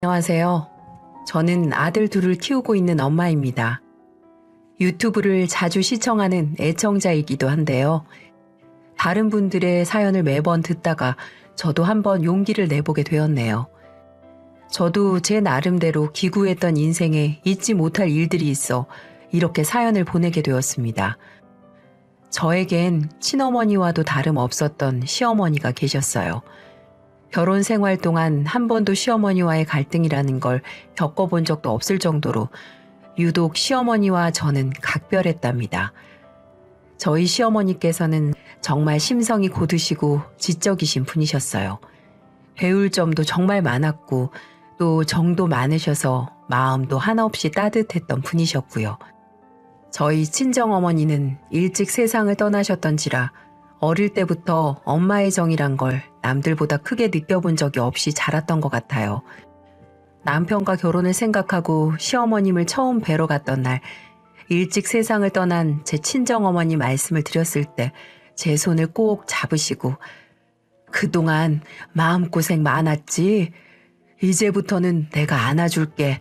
안녕하세요. 저는 아들 둘을 키우고 있는 엄마입니다. 유튜브를 자주 시청하는 애청자이기도 한데요. 다른 분들의 사연을 매번 듣다가 저도 한번 용기를 내보게 되었네요. 저도 제 나름대로 기구했던 인생에 잊지 못할 일들이 있어 이렇게 사연을 보내게 되었습니다. 저에겐 친어머니와도 다름없었던 시어머니가 계셨어요. 결혼 생활 동안 한 번도 시어머니와의 갈등이라는 걸 겪어본 적도 없을 정도로 유독 시어머니와 저는 각별했답니다. 저희 시어머니께서는 정말 심성이 고드시고 지적이신 분이셨어요. 배울 점도 정말 많았고 또 정도 많으셔서 마음도 한없이 따뜻했던 분이셨고요. 저희 친정어머니는 일찍 세상을 떠나셨던지라 어릴 때부터 엄마의 정이란 걸 남들보다 크게 느껴본 적이 없이 자랐던 것 같아요. 남편과 결혼을 생각하고 시어머님을 처음 뵈러 갔던 날, 일찍 세상을 떠난 제 친정어머니 말씀을 드렸을 때 제 손을 꼭 잡으시고 그동안 마음고생 많았지? 이제부터는 내가 안아줄게.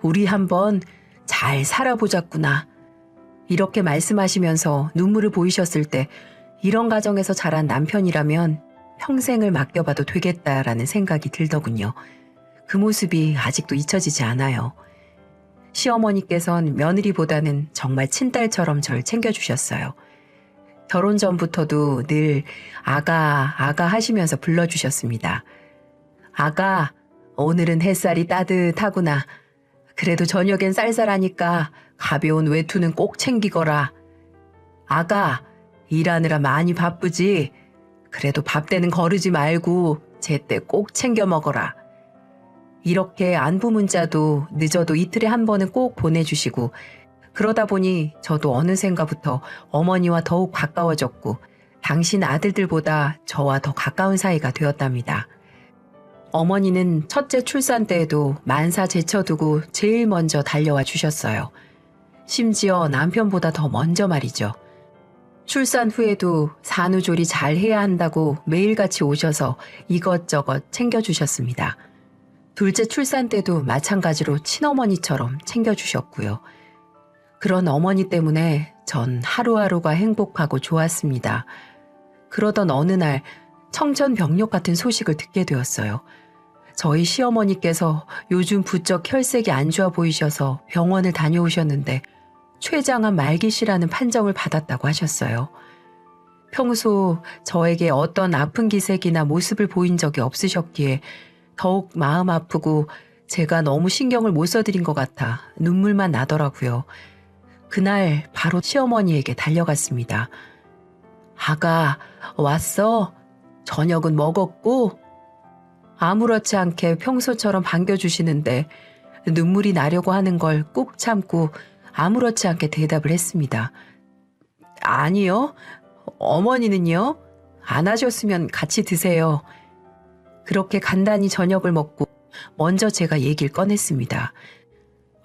우리 한번 잘 살아보자꾸나. 이렇게 말씀하시면서 눈물을 보이셨을 때 이런 가정에서 자란 남편이라면 평생을 맡겨봐도 되겠다라는 생각이 들더군요. 그 모습이 아직도 잊혀지지 않아요. 시어머니께선 며느리보다는 정말 친딸처럼 절 챙겨주셨어요. 결혼 전부터도 늘 아가 하시면서 불러주셨습니다. 아가, 오늘은 햇살이 따뜻하구나. 그래도 저녁엔 쌀쌀하니까 가벼운 외투는 꼭 챙기거라. 아가, 일하느라 많이 바쁘지? 그래도 밥 때는 거르지 말고 제때 꼭 챙겨 먹어라. 이렇게 안부 문자도 늦어도 이틀에 한 번은 꼭 보내주시고 그러다 보니 저도 어느샌가부터 어머니와 더욱 가까워졌고 당신 아들들보다 저와 더 가까운 사이가 되었답니다. 어머니는 첫째 출산 때에도 만사 제쳐두고 제일 먼저 달려와 주셨어요. 심지어 남편보다 더 먼저 말이죠. 출산 후에도 산후조리 잘 해야 한다고 매일같이 오셔서 이것저것 챙겨주셨습니다. 둘째 출산 때도 마찬가지로 친어머니처럼 챙겨주셨고요. 그런 어머니 때문에 전 하루하루가 행복하고 좋았습니다. 그러던 어느 날 청천벽력 같은 소식을 듣게 되었어요. 저희 시어머니께서 요즘 부쩍 혈색이 안 좋아 보이셔서 병원을 다녀오셨는데 췌장암 말기시라는 판정을 받았다고 하셨어요. 평소 저에게 어떤 아픈 기색이나 모습을 보인 적이 없으셨기에 더욱 마음 아프고 제가 너무 신경을 못 써드린 것 같아 눈물만 나더라고요. 그날 바로 시어머니에게 달려갔습니다. 아가, 왔어? 저녁은 먹었고? 아무렇지 않게 평소처럼 반겨주시는데 눈물이 나려고 하는 걸 꾹 참고 아무렇지 않게 대답을 했습니다. 아니요. 어머니는요? 안 하셨으면 같이 드세요. 그렇게 간단히 저녁을 먹고 먼저 제가 얘기를 꺼냈습니다.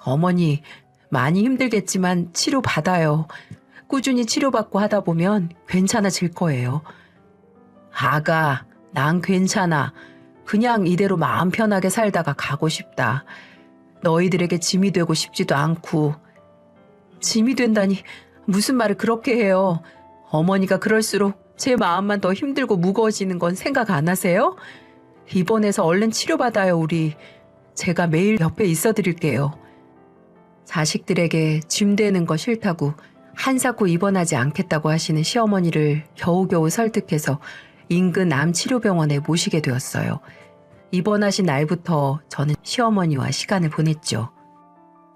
어머니, 많이 힘들겠지만 치료받아요. 꾸준히 치료받고 하다 보면 괜찮아질 거예요. 아가, 난 괜찮아. 그냥 이대로 마음 편하게 살다가 가고 싶다. 너희들에게 짐이 되고 싶지도 않고. 짐이 된다니 무슨 말을 그렇게 해요. 어머니가 그럴수록 제 마음만 더 힘들고 무거워지는 건 생각 안 하세요? 입원해서 얼른 치료받아요, 우리. 제가 매일 옆에 있어 드릴게요. 자식들에게 짐 되는 거 싫다고 한사코 입원하지 않겠다고 하시는 시어머니를 겨우겨우 설득해서 인근 암치료병원에 모시게 되었어요. 입원하신 날부터 저는 시어머니와 시간을 보냈죠.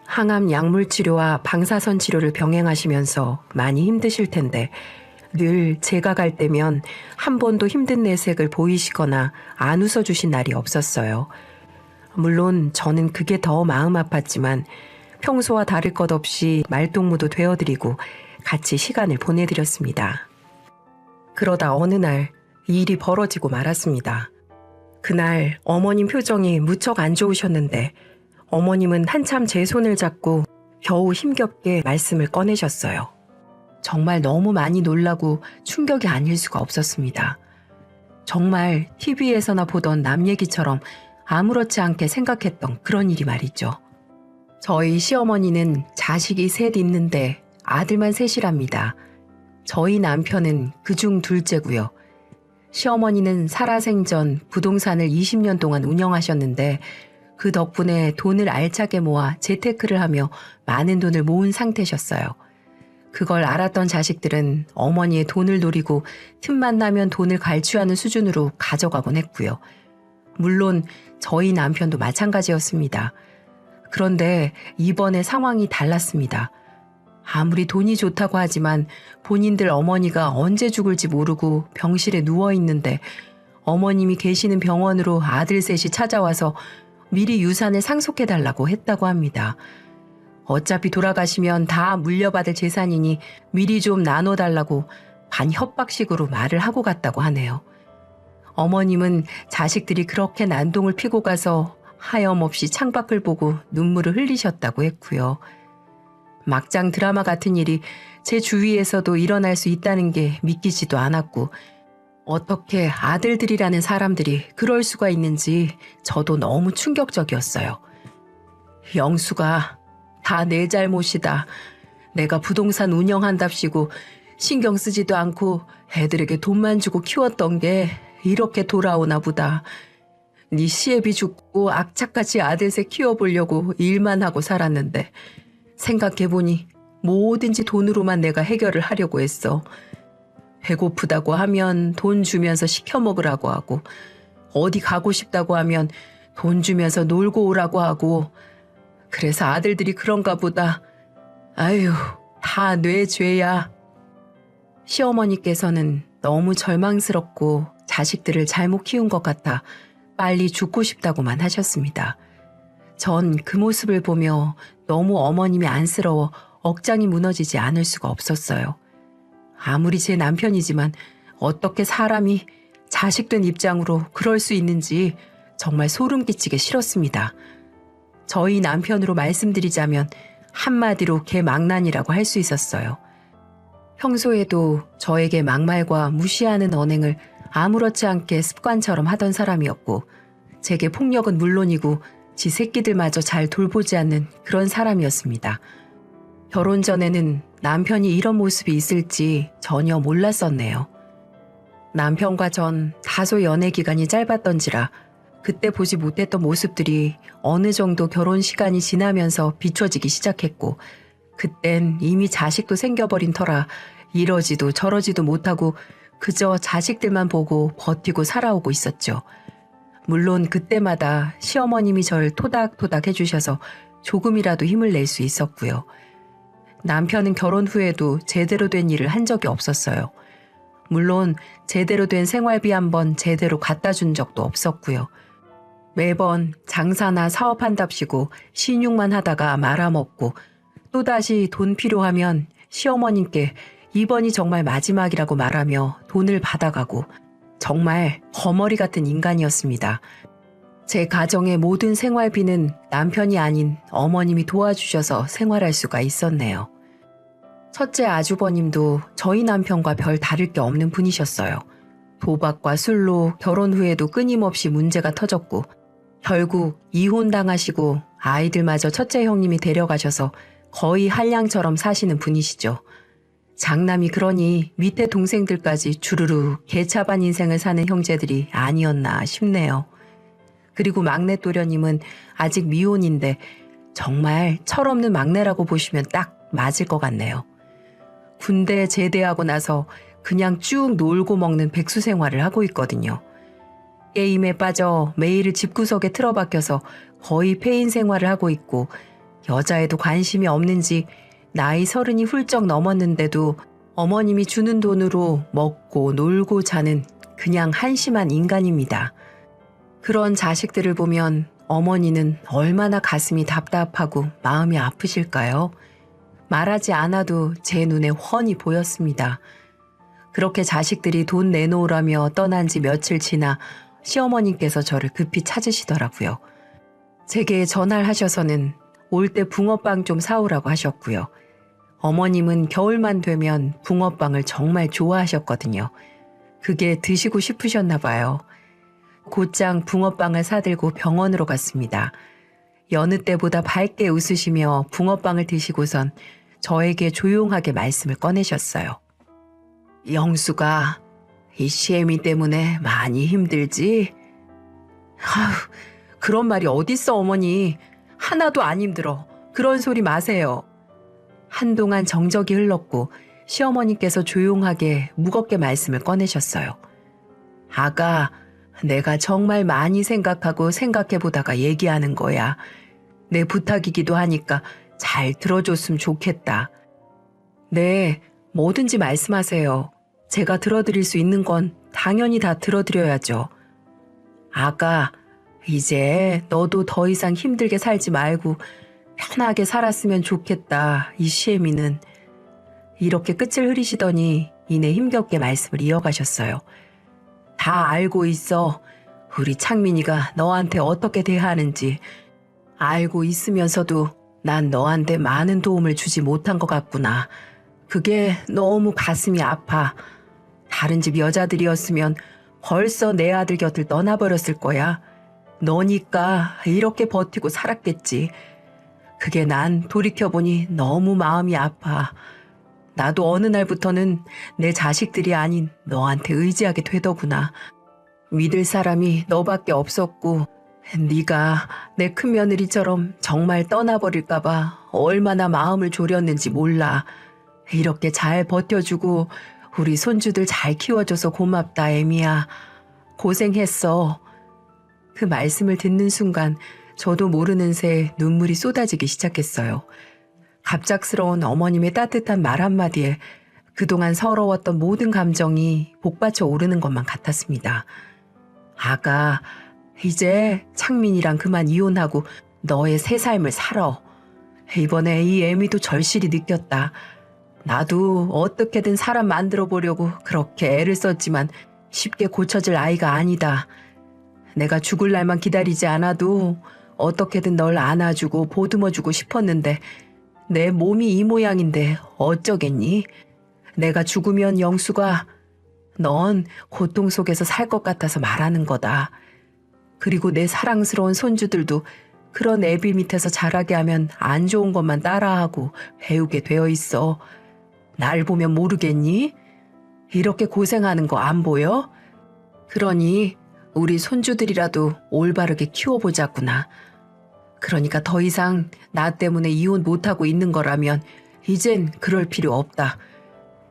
항암 약물 치료와 방사선 치료를 병행하시면서 많이 힘드실 텐데 늘 제가 갈 때면 한 번도 힘든 내색을 보이시거나 안 웃어주신 날이 없었어요. 물론 저는 그게 더 마음 아팠지만 평소와 다를 것 없이 말동무도 되어드리고 같이 시간을 보내드렸습니다. 그러다 어느 날 일이 벌어지고 말았습니다. 그날 어머님 표정이 무척 안 좋으셨는데 어머님은 한참 제 손을 잡고 겨우 힘겹게 말씀을 꺼내셨어요. 정말 너무 많이 놀라고 충격이 아닐 수가 없었습니다. 정말 TV에서나 보던 남 얘기처럼 아무렇지 않게 생각했던 그런 일이 말이죠. 저희 시어머니는 자식이 셋 있는데 아들만 셋이랍니다. 저희 남편은 그중 둘째고요. 시어머니는 살아생전 부동산을 20년 동안 운영하셨는데 그 덕분에 돈을 알차게 모아 재테크를 하며 많은 돈을 모은 상태셨어요. 그걸 알았던 자식들은 어머니의 돈을 노리고 틈만 나면 돈을 갈취하는 수준으로 가져가곤 했고요. 물론 저희 남편도 마찬가지였습니다. 그런데 이번에 상황이 달랐습니다. 아무리 돈이 좋다고 하지만 본인들 어머니가 언제 죽을지 모르고 병실에 누워있는데 어머님이 계시는 병원으로 아들 셋이 찾아와서 미리 유산을 상속해달라고 했다고 합니다. 어차피 돌아가시면 다 물려받을 재산이니 미리 좀 나눠달라고 반협박식으로 말을 하고 갔다고 하네요. 어머님은 자식들이 그렇게 난동을 피고 가서 하염없이 창밖을 보고 눈물을 흘리셨다고 했고요. 막장 드라마 같은 일이 제 주위에서도 일어날 수 있다는 게 믿기지도 않았고 어떻게 아들들이라는 사람들이 그럴 수가 있는지 저도 너무 충격적이었어요. 영수가 다 내 잘못이다. 내가 부동산 운영한답시고 신경 쓰지도 않고 애들에게 돈만 주고 키웠던 게 이렇게 돌아오나 보다. 네 시애비 죽고 악착같이 아들새 키워보려고 일만 하고 살았는데 생각해보니 뭐든지 돈으로만 내가 해결을 하려고 했어. 배고프다고 하면 돈 주면서 시켜 먹으라고 하고 어디 가고 싶다고 하면 돈 주면서 놀고 오라고 하고 그래서 아들들이 그런가 보다. 아유, 다 내 죄야. 시어머니께서는 너무 절망스럽고 자식들을 잘못 키운 것 같아 빨리 죽고 싶다고만 하셨습니다. 전 그 모습을 보며 너무 어머님이 안쓰러워 억장이 무너지지 않을 수가 없었어요. 아무리 제 남편이지만 어떻게 사람이 자식된 입장으로 그럴 수 있는지 정말 소름 끼치게 싫었습니다. 저희 남편으로 말씀드리자면 한마디로 개망난이라고 할 수 있었어요. 평소에도 저에게 막말과 무시하는 언행을 아무렇지 않게 습관처럼 하던 사람이었고 제게 폭력은 물론이고 지 새끼들마저 잘 돌보지 않는 그런 사람이었습니다. 결혼 전에는 남편이 이런 모습이 있을지 전혀 몰랐었네요. 남편과 전 다소 연애 기간이 짧았던지라 그때 보지 못했던 모습들이 어느 정도 결혼 시간이 지나면서 비춰지기 시작했고 그땐 이미 자식도 생겨버린 터라 이러지도 저러지도 못하고 그저 자식들만 보고 버티고 살아오고 있었죠. 물론 그때마다 시어머님이 절 토닥토닥 해주셔서 조금이라도 힘을 낼 수 있었고요. 남편은 결혼 후에도 제대로 된 일을 한 적이 없었어요. 물론 제대로 된 생활비 한번 제대로 갖다 준 적도 없었고요. 매번 장사나 사업한답시고 신용만 하다가 말아먹고 또다시 돈 필요하면 시어머님께 이번이 정말 마지막이라고 말하며 돈을 받아가고 정말 거머리 같은 인간이었습니다. 제 가정의 모든 생활비는 남편이 아닌 어머님이 도와주셔서 생활할 수가 있었네요. 첫째 아주버님도 저희 남편과 별 다를 게 없는 분이셨어요. 도박과 술로 결혼 후에도 끊임없이 문제가 터졌고 결국 이혼당하시고 아이들마저 첫째 형님이 데려가셔서 거의 한량처럼 사시는 분이시죠. 장남이 그러니 밑에 동생들까지 주르르 개차반 인생을 사는 형제들이 아니었나 싶네요. 그리고 막내 또려님은 아직 미혼인데 정말 철없는 막내라고 보시면 딱 맞을 것 같네요. 군대 제대하고 나서 그냥 쭉 놀고 먹는 백수 생활을 하고 있거든요. 게임에 빠져 매일 집구석에 틀어박혀서 거의 폐인 생활을 하고 있고 여자에도 관심이 없는지 나이 30이 훌쩍 넘었는데도 어머님이 주는 돈으로 먹고 놀고 자는 그냥 한심한 인간입니다. 그런 자식들을 보면 어머니는 얼마나 가슴이 답답하고 마음이 아프실까요? 말하지 않아도 제 눈에 훤히 보였습니다. 그렇게 자식들이 돈 내놓으라며 떠난 지 며칠 지나 시어머님께서 저를 급히 찾으시더라고요. 제게 전화를 하셔서는 올 때 붕어빵 좀 사오라고 하셨고요. 어머님은 겨울만 되면 붕어빵을 정말 좋아하셨거든요. 그게 드시고 싶으셨나 봐요. 곧장 붕어빵을 사들고 병원으로 갔습니다. 여느 때보다 밝게 웃으시며 붕어빵을 드시고선 저에게 조용하게 말씀을 꺼내셨어요. 영수가 이 시애미 때문에 많이 힘들지? 아휴, 그런 말이 어딨어 어머니. 하나도 안 힘들어. 그런 소리 마세요. 한동안 정적이 흘렀고 시어머니께서 조용하게 무겁게 말씀을 꺼내셨어요. 아가, 내가 정말 많이 생각하고 생각해보다가 얘기하는 거야. 내 부탁이기도 하니까 잘 들어줬으면 좋겠다. 네, 뭐든지 말씀하세요. 제가 들어드릴 수 있는 건 당연히 다 들어드려야죠. 아가, 이제 너도 더 이상 힘들게 살지 말고 편하게 살았으면 좋겠다. 이 시애미는. 이렇게 끝을 흐리시더니 이내 힘겹게 말씀을 이어가셨어요. 다 알고 있어. 우리 창민이가 너한테 어떻게 대하는지. 알고 있으면서도 난 너한테 많은 도움을 주지 못한 것 같구나. 그게 너무 가슴이 아파. 다른 집 여자들이었으면 벌써 내 아들 곁을 떠나버렸을 거야. 너니까 이렇게 버티고 살았겠지. 그게 난 돌이켜보니 너무 마음이 아파. 나도 어느 날부터는 내 자식들이 아닌 너한테 의지하게 되더구나. 믿을 사람이 너밖에 없었고 네가 내 큰며느리처럼 정말 떠나버릴까봐 얼마나 마음을 졸였는지 몰라. 이렇게 잘 버텨주고 우리 손주들 잘 키워줘서 고맙다 애미야. 고생했어. 그 말씀을 듣는 순간 저도 모르는 새 눈물이 쏟아지기 시작했어요. 갑작스러운 어머님의 따뜻한 말 한마디에 그동안 서러웠던 모든 감정이 복받쳐 오르는 것만 같았습니다. 아가, 이제 창민이랑 그만 이혼하고 너의 새 삶을 살아. 이번에 이 애미도 절실히 느꼈다. 나도 어떻게든 사람 만들어 보려고 그렇게 애를 썼지만 쉽게 고쳐질 아이가 아니다. 내가 죽을 날만 기다리지 않아도 어떻게든 널 안아주고 보듬어주고 싶었는데 내 몸이 이 모양인데 어쩌겠니? 내가 죽으면 영수가 넌 고통 속에서 살 것 같아서 말하는 거다. 그리고 내 사랑스러운 손주들도 그런 애비 밑에서 자라게 하면 안 좋은 것만 따라하고 배우게 되어 있어. 날 보면 모르겠니? 이렇게 고생하는 거 안 보여? 그러니 우리 손주들이라도 올바르게 키워보자꾸나. 그러니까 더 이상 나 때문에 이혼 못하고 있는 거라면 이젠 그럴 필요 없다.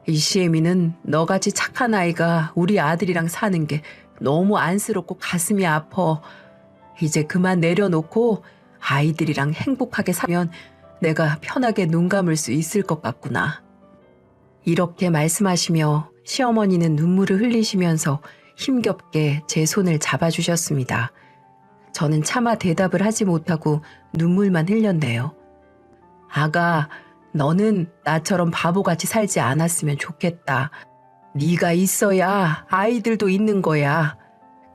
이 시애미는 너같이 착한 아이가 우리 아들이랑 사는 게 너무 안쓰럽고 가슴이 아파. 이제 그만 내려놓고 아이들이랑 행복하게 살면 내가 편하게 눈 감을 수 있을 것 같구나. 이렇게 말씀하시며 시어머니는 눈물을 흘리시면서 힘겹게 제 손을 잡아주셨습니다. 저는 차마 대답을 하지 못하고 눈물만 흘렸네요. 아가, 너는 나처럼 바보같이 살지 않았으면 좋겠다. 네가 있어야 아이들도 있는 거야.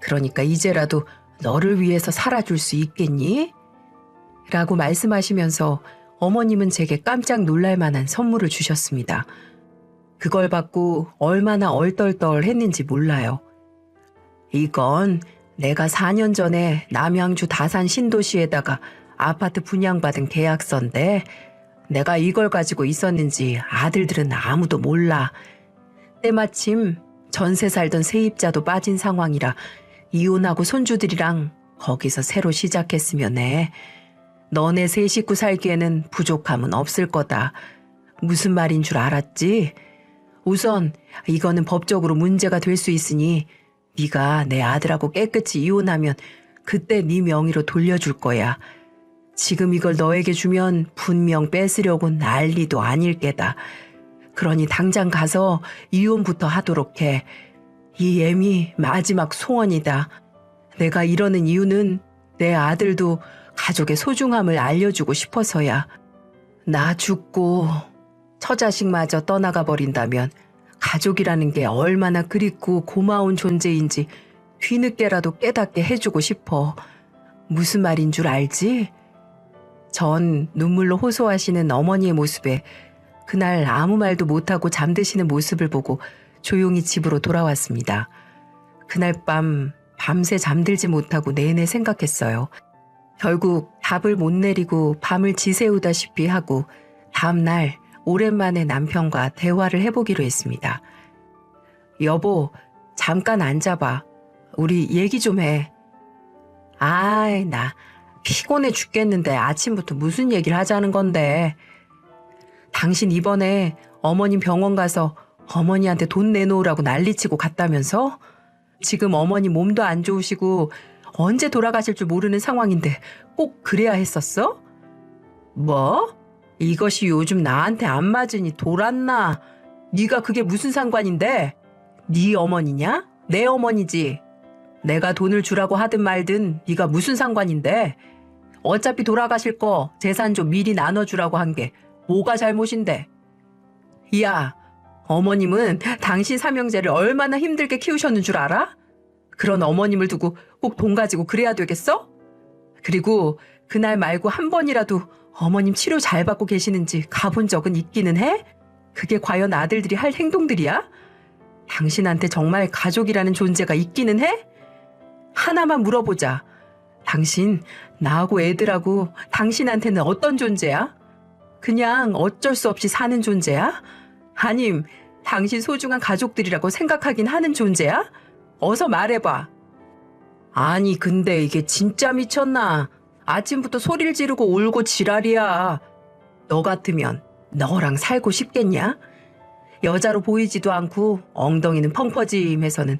그러니까 이제라도 너를 위해서 살아줄 수 있겠니? 라고 말씀하시면서 어머님은 제게 깜짝 놀랄 만한 선물을 주셨습니다. 그걸 받고 얼마나 얼떨떨했는지 몰라요. 이건 내가 4년 전에 남양주 다산 신도시에다가 아파트 분양받은 계약서인데 내가 이걸 가지고 있었는지 아들들은 아무도 몰라. 때마침 전세 살던 세입자도 빠진 상황이라 이혼하고 손주들이랑 거기서 새로 시작했으면 해. 너네 세 식구 살기에는 부족함은 없을 거다. 무슨 말인 줄 알았지? 우선 이거는 법적으로 문제가 될 수 있으니 네가 내 아들하고 깨끗이 이혼하면 그때 네 명의로 돌려줄 거야. 지금 이걸 너에게 주면 분명 뺏으려고 난리도 아닐 게다. 그러니 당장 가서 이혼부터 하도록 해. 이 애미 마지막 소원이다. 내가 이러는 이유는 내 아들도 가족의 소중함을 알려주고 싶어서야. 나 죽고 처자식마저 떠나가 버린다면 가족이라는 게 얼마나 그립고 고마운 존재인지 뒤늦게라도 깨닫게 해주고 싶어. 무슨 말인 줄 알지? 전 눈물로 호소하시는 어머니의 모습에 그날 아무 말도 못하고 잠드시는 모습을 보고 조용히 집으로 돌아왔습니다. 그날 밤 밤새 잠들지 못하고 내내 생각했어요. 결국 답을 못 내리고 밤을 지새우다시피 하고 다음날 오랜만에 남편과 대화를 해보기로 했습니다. 여보, 잠깐 앉아봐. 우리 얘기 좀 해. 아이, 나 피곤해 죽겠는데 아침부터 무슨 얘기를 하자는 건데. 당신 이번에 어머님 병원 가서 어머니한테 돈 내놓으라고 난리치고 갔다면서? 지금 어머니 몸도 안 좋으시고 언제 돌아가실 줄 모르는 상황인데 꼭 그래야 했었어? 뭐? 이것이 요즘 나한테 안 맞으니 돌았나? 네가 그게 무슨 상관인데? 네 어머니냐? 내 어머니지. 내가 돈을 주라고 하든 말든 네가 무슨 상관인데? 어차피 돌아가실 거 재산 좀 미리 나눠주라고 한 게 뭐가 잘못인데? 야, 어머님은 당신 삼형제를 얼마나 힘들게 키우셨는 줄 알아? 그런 어머님을 두고 꼭 돈 가지고 그래야 되겠어? 그리고 그날 말고 한 번이라도 어머님 치료 잘 받고 계시는지 가본 적은 있기는 해? 그게 과연 아들들이 할 행동들이야? 당신한테 정말 가족이라는 존재가 있기는 해? 하나만 물어보자. 당신, 나하고 애들하고 당신한테는 어떤 존재야? 그냥 어쩔 수 없이 사는 존재야? 아님, 당신 소중한 가족들이라고 생각하긴 하는 존재야? 어서 말해봐. 아니, 근데 이게 진짜 미쳤나? 아침부터 소리를 지르고 울고 지랄이야. 너 같으면 너랑 살고 싶겠냐? 여자로 보이지도 않고 엉덩이는 펑퍼짐해서는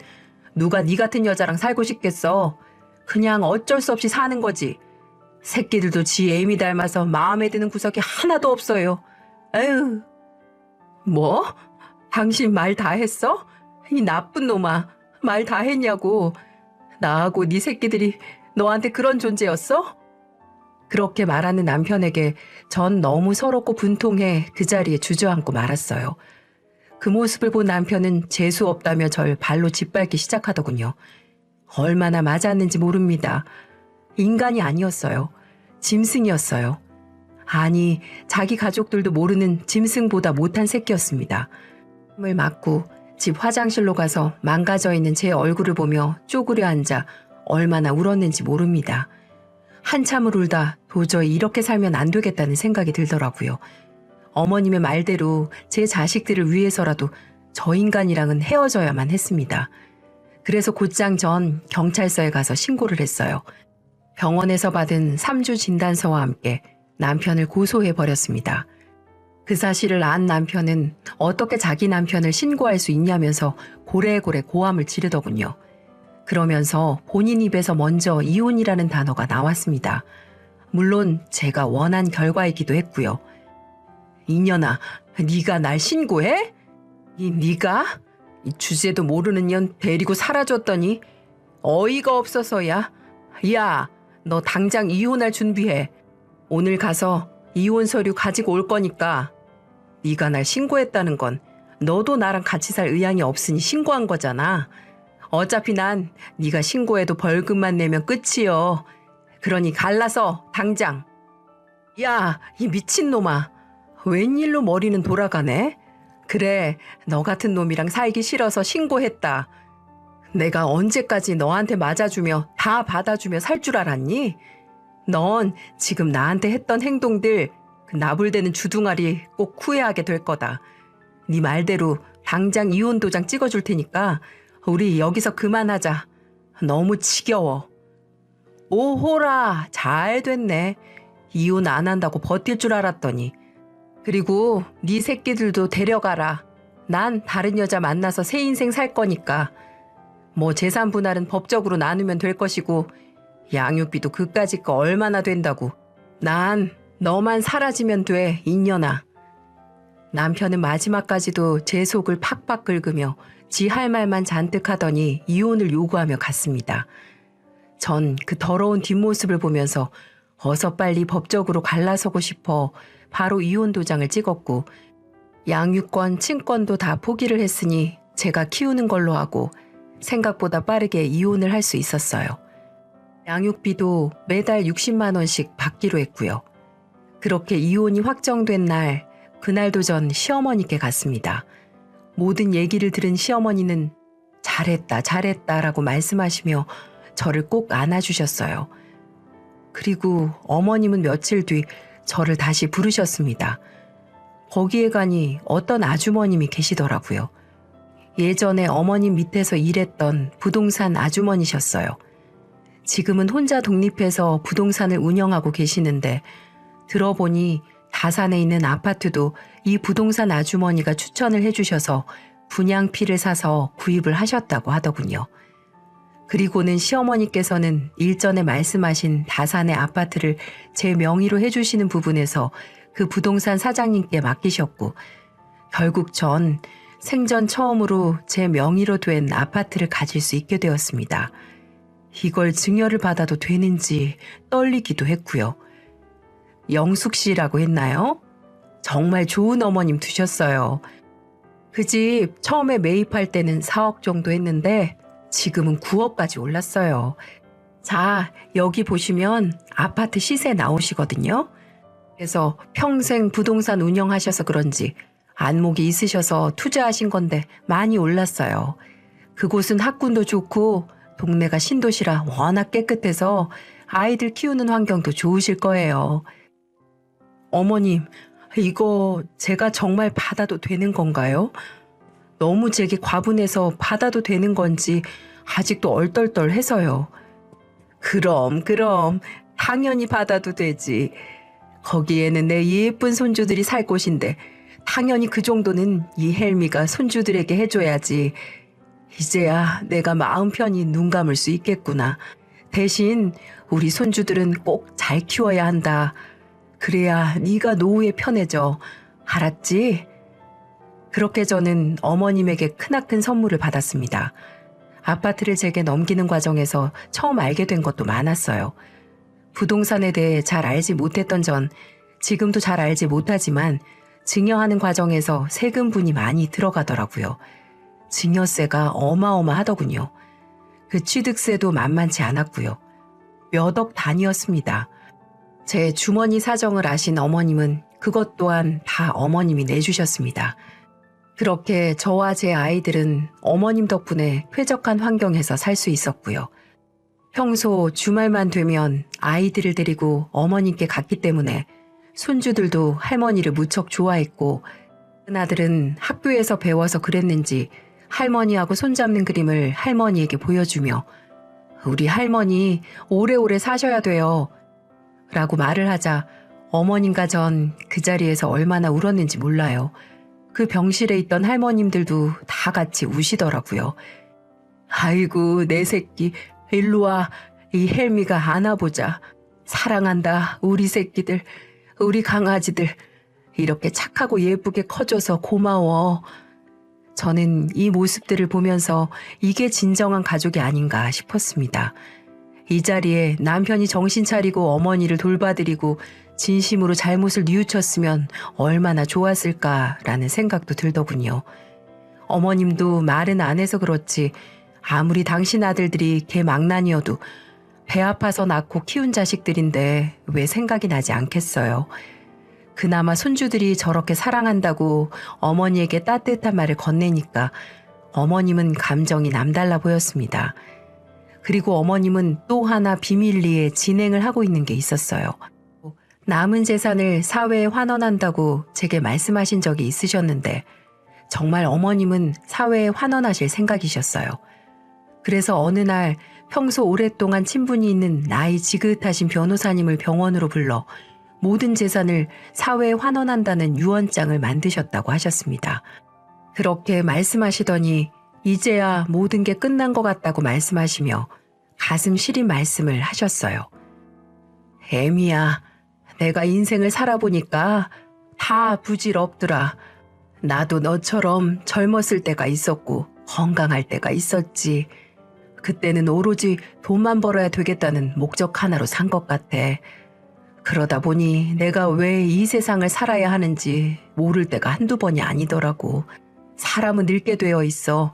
누가 네 같은 여자랑 살고 싶겠어. 그냥 어쩔 수 없이 사는 거지. 새끼들도 지 애미 닮아서 마음에 드는 구석이 하나도 없어요. 에휴. 뭐? 당신 말 다 했어? 이 나쁜 놈아. 말 다 했냐고. 나하고 네 새끼들이 너한테 그런 존재였어? 그렇게 말하는 남편에게 전 너무 서럽고 분통해 그 자리에 주저앉고 말았어요. 그 모습을 본 남편은 재수 없다며 절 발로 짓밟기 시작하더군요. 얼마나 맞았는지 모릅니다. 인간이 아니었어요. 짐승이었어요. 아니, 자기 가족들도 모르는 짐승보다 못한 새끼였습니다. 을 맞고 집 화장실로 가서 망가져 있는 제 얼굴을 보며 쪼그려 앉아 얼마나 울었는지 모릅니다. 한참을 울다 도저히 이렇게 살면 안 되겠다는 생각이 들더라고요. 어머님의 말대로 제 자식들을 위해서라도 저 인간이랑은 헤어져야만 했습니다. 그래서 곧장 전 경찰서에 가서 신고를 했어요. 병원에서 받은 3주 진단서와 함께 남편을 고소해버렸습니다. 그 사실을 안 남편은 어떻게 자기 남편을 신고할 수 있냐면서 고래고래 고함을 지르더군요. 그러면서 본인 입에서 먼저 이혼이라는 단어가 나왔습니다. 물론 제가 원한 결과이기도 했고요. 이년아, 네가 날 신고해? 네가? 이 주제도 모르는 년 데리고 사라졌더니 어이가 없어서야. 야, 너 당장 이혼할 준비해. 오늘 가서 이혼 서류 가지고 올 거니까. 네가 날 신고했다는 건 너도 나랑 같이 살 의향이 없으니 신고한 거잖아. 어차피 난 네가 신고해도 벌금만 내면 끝이여. 그러니 갈라서 당장. 야, 이 미친놈아. 웬일로 머리는 돌아가네? 그래, 너 같은 놈이랑 살기 싫어서 신고했다. 내가 언제까지 너한테 맞아주며 다 받아주며 살 줄 알았니? 넌 지금 나한테 했던 행동들 그 나불대는 주둥아리 꼭 후회하게 될 거다. 네 말대로 당장 이혼 도장 찍어줄 테니까 우리 여기서 그만하자. 너무 지겨워. 오호라, 잘 됐네. 이혼 안 한다고 버틸 줄 알았더니. 그리고 네 새끼들도 데려가라. 난 다른 여자 만나서 새 인생 살 거니까. 뭐 재산 분할은 법적으로 나누면 될 것이고 양육비도 그까짓 거 얼마나 된다고. 난 너만 사라지면 돼, 인연아. 남편은 마지막까지도 제 속을 팍팍 긁으며 지 할 말만 잔뜩 하더니 이혼을 요구하며 갔습니다. 전 그 더러운 뒷모습을 보면서 어서 빨리 법적으로 갈라서고 싶어 바로 이혼 도장을 찍었고 양육권, 친권도 다 포기를 했으니 제가 키우는 걸로 하고 생각보다 빠르게 이혼을 할 수 있었어요. 양육비도 매달 60만 원씩 받기로 했고요. 그렇게 이혼이 확정된 날, 그날도 전 시어머니께 갔습니다. 모든 얘기를 들은 시어머니는 잘했다, 잘했다라고 말씀하시며 저를 꼭 안아주셨어요. 그리고 어머님은 며칠 뒤 저를 다시 부르셨습니다. 거기에 가니 어떤 아주머님이 계시더라고요. 예전에 어머님 밑에서 일했던 부동산 아주머니셨어요. 지금은 혼자 독립해서 부동산을 운영하고 계시는데 들어보니 다산에 있는 아파트도 이 부동산 아주머니가 추천을 해주셔서 분양피를 사서 구입을 하셨다고 하더군요. 그리고는 시어머니께서는 일전에 말씀하신 다산의 아파트를 제 명의로 해주시는 부분에서 그 부동산 사장님께 맡기셨고 결국 전 생전 처음으로 제 명의로 된 아파트를 가질 수 있게 되었습니다. 이걸 증여를 받아도 되는지 떨리기도 했고요. 영숙 씨라고 했나요? 정말 좋은 어머님 두셨어요. 그 집 처음에 매입할 때는 4억 정도 했는데 지금은 9억까지 올랐어요. 자, 여기 보시면 아파트 시세 나오시거든요. 그래서 평생 부동산 운영하셔서 그런지 안목이 있으셔서 투자하신 건데 많이 올랐어요. 그곳은 학군도 좋고 동네가 신도시라 워낙 깨끗해서 아이들 키우는 환경도 좋으실 거예요. 어머님, 이거 제가 정말 받아도 되는 건가요? 너무 제게 과분해서 받아도 되는 건지 아직도 얼떨떨해서요. 그럼 당연히 받아도 되지. 거기에는 내 예쁜 손주들이 살 곳인데 당연히 그 정도는 이 헬미가 손주들에게 해줘야지. 이제야 내가 마음 편히 눈 감을 수 있겠구나. 대신 우리 손주들은 꼭 잘 키워야 한다. 그래야 네가 노후에 편해져. 알았지? 그렇게 저는 어머님에게 크나큰 선물을 받았습니다. 아파트를 제게 넘기는 과정에서 처음 알게 된 것도 많았어요. 부동산에 대해 잘 알지 못했던 전 지금도 잘 알지 못하지만 증여하는 과정에서 세금분이 많이 들어가더라고요. 증여세가 어마어마하더군요. 그 취득세도 만만치 않았고요. 몇 억 단위였습니다. 제 주머니 사정을 아신 어머님은 그것 또한 다 어머님이 내주셨습니다. 그렇게 저와 제 아이들은 어머님 덕분에 쾌적한 환경에서 살 수 있었고요. 평소 주말만 되면 아이들을 데리고 어머님께 갔기 때문에 손주들도 할머니를 무척 좋아했고 큰아들은 학교에서 배워서 그랬는지 할머니하고 손잡는 그림을 할머니에게 보여주며 우리 할머니 오래오래 사셔야 돼요 라고 말을 하자 어머님과 전 그 자리에서 얼마나 울었는지 몰라요. 그 병실에 있던 할머님들도 다 같이 우시더라고요. 아이고 내 새끼 일로 와. 이 헬미가 안아보자. 사랑한다 우리 새끼들. 우리 강아지들. 이렇게 착하고 예쁘게 커줘서 고마워. 저는 이 모습들을 보면서 이게 진정한 가족이 아닌가 싶었습니다. 이 자리에 남편이 정신 차리고 어머니를 돌봐드리고 진심으로 잘못을 뉘우쳤으면 얼마나 좋았을까라는 생각도 들더군요. 어머님도 말은 안 해서 그렇지 아무리 당신 아들들이 개 망난이어도 배 아파서 낳고 키운 자식들인데 왜 생각이 나지 않겠어요. 그나마 손주들이 저렇게 사랑한다고 어머니에게 따뜻한 말을 건네니까 어머님은 감정이 남달라 보였습니다. 그리고 어머님은 또 하나 비밀리에 진행을 하고 있는 게 있었어요. 남은 재산을 사회에 환원한다고 제게 말씀하신 적이 있으셨는데 정말 어머님은 사회에 환원하실 생각이셨어요. 그래서 어느 날 평소 오랫동안 친분이 있는 나이 지긋하신 변호사님을 병원으로 불러 모든 재산을 사회에 환원한다는 유언장을 만드셨다고 하셨습니다. 그렇게 말씀하시더니 이제야 모든 게 끝난 것 같다고 말씀하시며 가슴 시린 말씀을 하셨어요. 애미야, 내가 인생을 살아보니까 다 부질없더라. 나도 너처럼 젊었을 때가 있었고 건강할 때가 있었지. 그때는 오로지 돈만 벌어야 되겠다는 목적 하나로 산 것 같아. 그러다 보니 내가 왜 이 세상을 살아야 하는지 모를 때가 한두 번이 아니더라고. 사람은 늙게 되어 있어.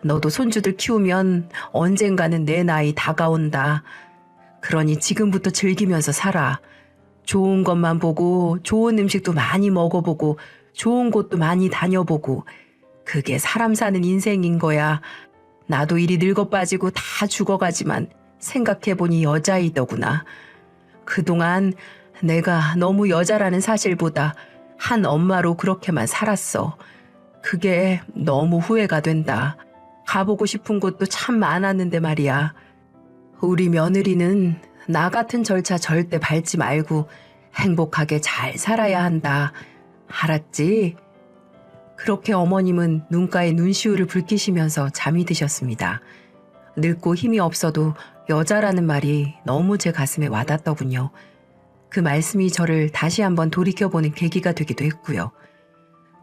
너도 손주들 키우면 언젠가는 내 나이 다가온다. 그러니 지금부터 즐기면서 살아. 좋은 것만 보고 좋은 음식도 많이 먹어보고 좋은 곳도 많이 다녀보고 그게 사람 사는 인생인 거야. 나도 이리 늙어 빠지고 다 죽어가지만 생각해보니 여자이더구나. 그동안 내가 너무 여자라는 사실보다 한 엄마로 그렇게만 살았어. 그게 너무 후회가 된다. 가보고 싶은 곳도 참 많았는데 말이야. 우리 며느리는 나 같은 절차 절대 밟지 말고 행복하게 잘 살아야 한다. 알았지? 그렇게 어머님은 눈가에 눈시울을 붉히시면서 잠이 드셨습니다. 늙고 힘이 없어도 여자라는 말이 너무 제 가슴에 와닿더군요. 그 말씀이 저를 다시 한번 돌이켜보는 계기가 되기도 했고요.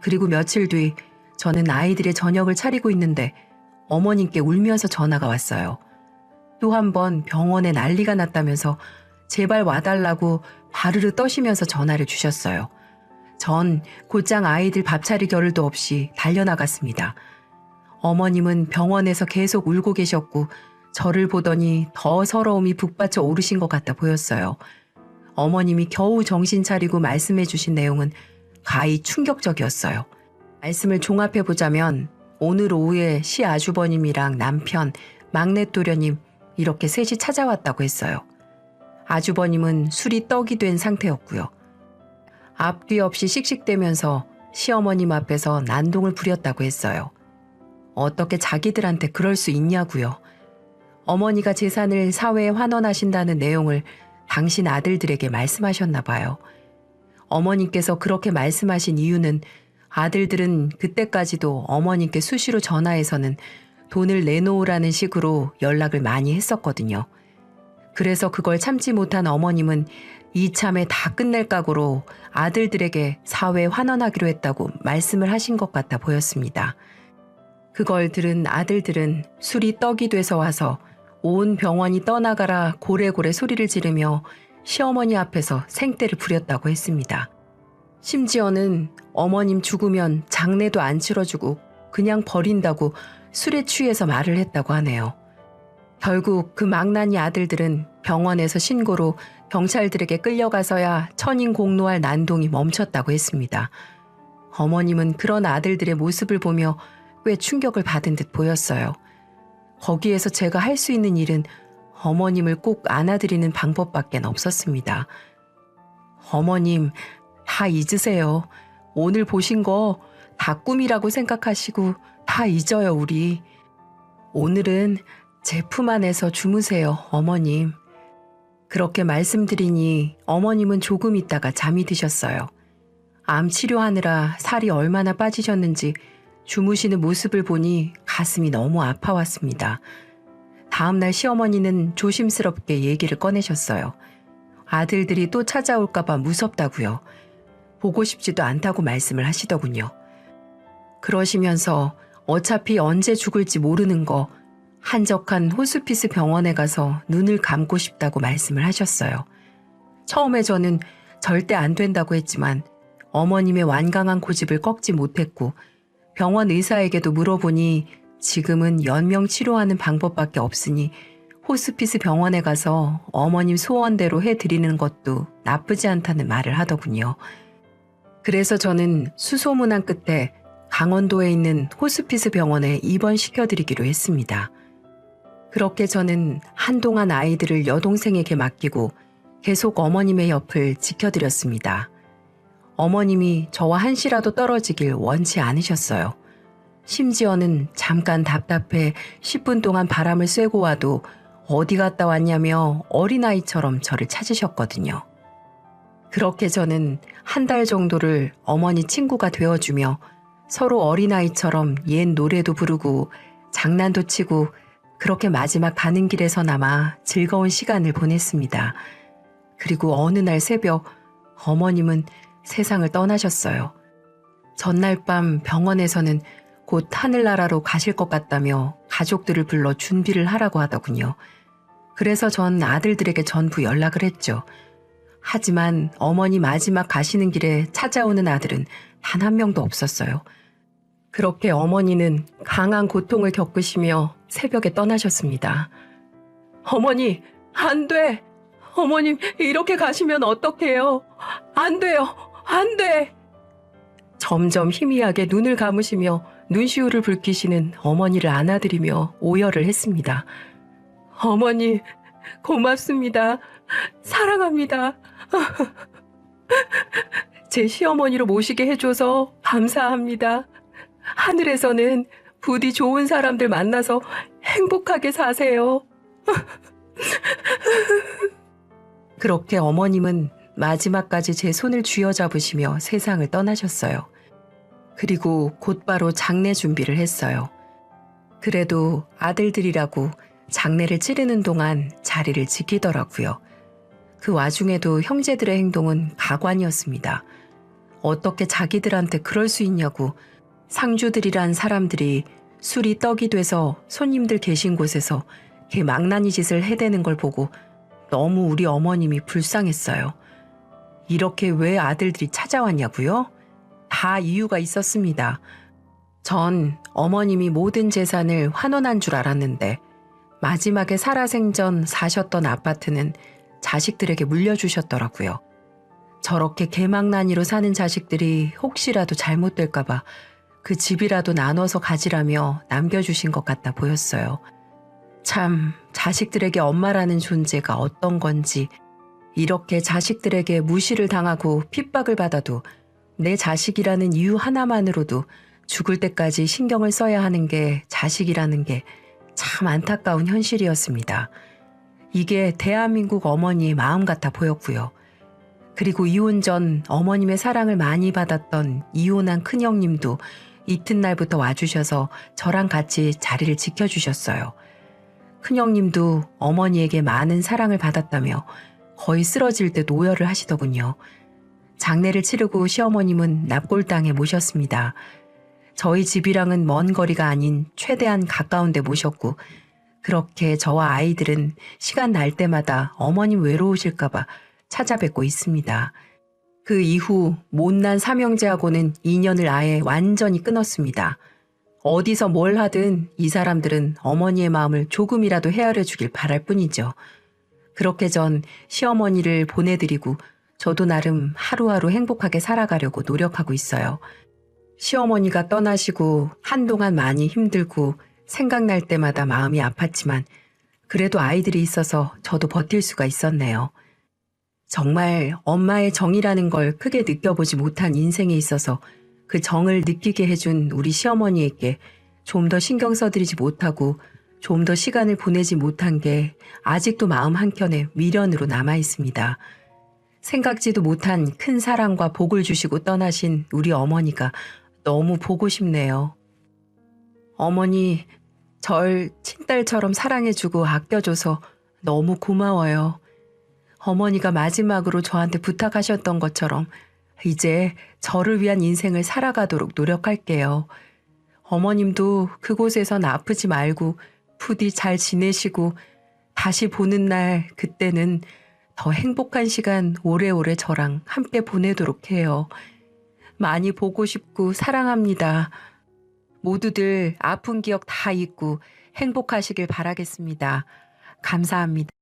그리고 며칠 뒤 저는 아이들의 저녁을 차리고 있는데 어머님께 울면서 전화가 왔어요. 또 한 번 병원에 난리가 났다면서 제발 와달라고 바르르 떠시면서 전화를 주셨어요. 전 곧장 아이들 밥차릴 겨를도 없이 달려나갔습니다. 어머님은 병원에서 계속 울고 계셨고 저를 보더니 더 서러움이 북받쳐 오르신 것 같아 보였어요. 어머님이 겨우 정신 차리고 말씀해 주신 내용은 가히 충격적이었어요. 말씀을 종합해보자면 오늘 오후에 시아주버님이랑 남편, 막내 또려님 이렇게 셋이 찾아왔다고 했어요. 아주버님은 술이 떡이 된 상태였고요. 앞뒤 없이 씩씩대면서 시어머님 앞에서 난동을 부렸다고 했어요. 어떻게 자기들한테 그럴 수 있냐고요. 어머니가 재산을 사회에 환원하신다는 내용을 당신 아들들에게 말씀하셨나 봐요. 어머님께서 그렇게 말씀하신 이유는 아들들은 그때까지도 어머님께 수시로 전화해서는 돈을 내놓으라는 식으로 연락을 많이 했었거든요. 그래서 그걸 참지 못한 어머님은 이참에 다 끝낼 각오로 아들들에게 사회에 환원하기로 했다고 말씀을 하신 것 같아 보였습니다. 그걸 들은 아들들은 술이 떡이 돼서 와서 온 병원이 떠나가라 고래고래 소리를 지르며 시어머니 앞에서 생떼를 부렸다고 했습니다. 심지어는 어머님 죽으면 장례도 안 치러주고 그냥 버린다고 술에 취해서 말을 했다고 하네요. 결국 그 망나니 아들들은 병원에서 신고로 경찰들에게 끌려가서야 천인공노할 난동이 멈췄다고 했습니다. 어머님은 그런 아들들의 모습을 보며 꽤 충격을 받은 듯 보였어요. 거기에서 제가 할 수 있는 일은 어머님을 꼭 안아드리는 방법밖엔 없었습니다. 어머님, 다 잊으세요. 오늘 보신 거 다 꿈이라고 생각하시고 다 잊어요, 우리. 오늘은 제 품 안에서 주무세요, 어머님. 그렇게 말씀드리니 어머님은 조금 있다가 잠이 드셨어요. 암 치료하느라 살이 얼마나 빠지셨는지 주무시는 모습을 보니 가슴이 너무 아파왔습니다. 다음날 시어머니는 조심스럽게 얘기를 꺼내셨어요. 아들들이 또 찾아올까봐 무섭다고요. 보고 싶지도 않다고 말씀을 하시더군요. 그러시면서 어차피 언제 죽을지 모르는 거 한적한 호스피스 병원에 가서 눈을 감고 싶다고 말씀을 하셨어요. 처음에 저는 절대 안 된다고 했지만 어머님의 완강한 고집을 꺾지 못했고 병원 의사에게도 물어보니 지금은 연명 치료하는 방법밖에 없으니 호스피스 병원에 가서 어머님 소원대로 해드리는 것도 나쁘지 않다는 말을 하더군요. 그래서 저는 수소문한 끝에 강원도에 있는 호스피스 병원에 입원시켜드리기로 했습니다. 그렇게 저는 한동안 아이들을 여동생에게 맡기고 계속 어머님의 옆을 지켜드렸습니다. 어머님이 저와 한시라도 떨어지길 원치 않으셨어요. 심지어는 잠깐 답답해 10분 동안 바람을 쐬고 와도 어디 갔다 왔냐며 어린아이처럼 저를 찾으셨거든요. 그렇게 저는 한 달 정도를 어머니 친구가 되어주며 서로 어린아이처럼 옛 노래도 부르고 장난도 치고 그렇게 마지막 가는 길에서나마 즐거운 시간을 보냈습니다. 그리고 어느 날 새벽 어머님은 세상을 떠나셨어요. 전날 밤 병원에서는 곧 하늘나라로 가실 것 같다며 가족들을 불러 준비를 하라고 하더군요. 그래서 전 아들들에게 전부 연락을 했죠. 하지만 어머니 마지막 가시는 길에 찾아오는 아들은 단 한 명도 없었어요. 그렇게 어머니는 강한 고통을 겪으시며 새벽에 떠나셨습니다. 어머니, 안 돼! 어머님, 이렇게 가시면 어떡해요? 안 돼요! 안 돼! 점점 희미하게 눈을 감으시며 눈시울을 붉히시는 어머니를 안아드리며 오열을 했습니다. 어머니, 고맙습니다. 사랑합니다. 제 시어머니로 모시게 해줘서 감사합니다. 하늘에서는 부디 좋은 사람들 만나서 행복하게 사세요. 그렇게 어머님은 마지막까지 제 손을 쥐어잡으시며 세상을 떠나셨어요. 그리고 곧바로 장례 준비를 했어요. 그래도 아들들이라고 장례를 치르는 동안 자리를 지키더라고요. 그 와중에도 형제들의 행동은 가관이었습니다. 어떻게 자기들한테 그럴 수 있냐고 상주들이란 사람들이 술이 떡이 돼서 손님들 계신 곳에서 개 망나니 짓을 해대는 걸 보고 너무 우리 어머님이 불쌍했어요. 이렇게 왜 아들들이 찾아왔냐고요? 다 이유가 있었습니다. 전 어머님이 모든 재산을 환원한 줄 알았는데 마지막에 살아생전 사셨던 아파트는 자식들에게 물려주셨더라고요. 저렇게 개망나니로 사는 자식들이 혹시라도 잘못될까봐 그 집이라도 나눠서 가지라며 남겨주신 것 같아 보였어요. 참 자식들에게 엄마라는 존재가 어떤 건지 이렇게 자식들에게 무시를 당하고 핍박을 받아도 내 자식이라는 이유 하나만으로도 죽을 때까지 신경을 써야 하는 게 자식이라는 게 참 안타까운 현실이었습니다. 이게 대한민국 어머니의 마음 같아 보였고요. 그리고 이혼 전 어머님의 사랑을 많이 받았던 이혼한 큰형님도 이튿날부터 와주셔서 저랑 같이 자리를 지켜주셨어요. 큰형님도 어머니에게 많은 사랑을 받았다며 거의 쓰러질 때 노열을 하시더군요. 장례를 치르고 시어머님은 납골당에 모셨습니다. 저희 집이랑은 먼 거리가 아닌 최대한 가까운 데 모셨고 그렇게 저와 아이들은 시간 날 때마다 어머님 외로우실까봐 찾아뵙고 있습니다. 그 이후 못난 삼형제하고는 인연을 아예 완전히 끊었습니다. 어디서 뭘 하든 이 사람들은 어머니의 마음을 조금이라도 헤아려 주길 바랄 뿐이죠. 그렇게 전 시어머니를 보내드리고 저도 나름 하루하루 행복하게 살아가려고 노력하고 있어요. 시어머니가 떠나시고 한동안 많이 힘들고 생각날 때마다 마음이 아팠지만 그래도 아이들이 있어서 저도 버틸 수가 있었네요. 정말 엄마의 정이라는 걸 크게 느껴보지 못한 인생에 있어서 그 정을 느끼게 해준 우리 시어머니에게 좀 더 신경 써드리지 못하고 좀 더 시간을 보내지 못한 게 아직도 마음 한켠에 미련으로 남아 있습니다. 생각지도 못한 큰 사랑과 복을 주시고 떠나신 우리 어머니가 너무 보고 싶네요. 어머니, 절 친딸처럼 사랑해주고 아껴줘서 너무 고마워요. 어머니가 마지막으로 저한테 부탁하셨던 것처럼 이제 저를 위한 인생을 살아가도록 노력할게요. 어머님도 그곳에선 아프지 말고 부디 잘 지내시고 다시 보는 날 그때는 더 행복한 시간 오래오래 저랑 함께 보내도록 해요. 많이 보고 싶고 사랑합니다. 모두들 아픈 기억 다 잊고 행복하시길 바라겠습니다. 감사합니다.